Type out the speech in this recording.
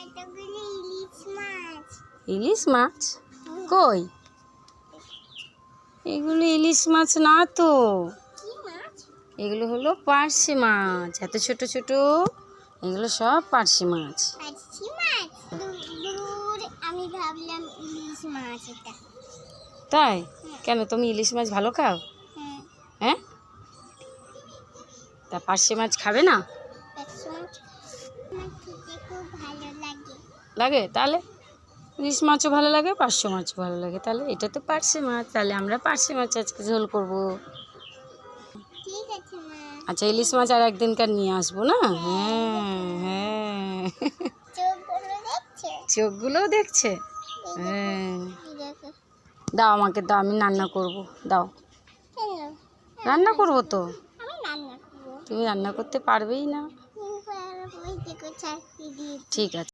এতগুলো ইলিশ মাছ। ইলিশ মাছ কই? এগুলো ইলিশ মাছ না তো, কি মাছ? এগুলো হলো পার্শে মাছ, এত ছোট ছোট। এগুলো সব পার্শে মাছ। পার্শে মাছ? দূর, আমি ভাবলাম ইলিশ মাছ এটা। তাই? কেন, তুমি ইলিশ মাছ ভালো খাও? হ্যাঁ। হ্যাঁ, তা পার্শে মাছ খাবে না? পার্শে মাছ আমার খেতে খুব ভালো লাগে। লাগে? তাহলে ইলিশ মাছও ভালো লাগে, পার্শে মাছও ভালো লাগে। তাহলে এটা তো পার্শে মাছ, তাহলে আমরা পার্শে মাছ আজকে ঝোল করব। ঠিক আছে মা। আচ্ছা, ইলিশ মাছ আর একদিনকার নিয়ে আসবো না? হ্যাঁ হ্যাঁ। চোখগুলো দেখছে? চোখগুলোও দেখছে? এই হ্যাঁ। দেখো। দাও আমাকে, দাও, আমি রান্না করব। দাও। কেন? রান্না করবো তো। আমি রান্না করবো। তুমি রান্না করতে পারবেই না। ওই দেখো চাকরি দিয়ে। ঠিক আছে।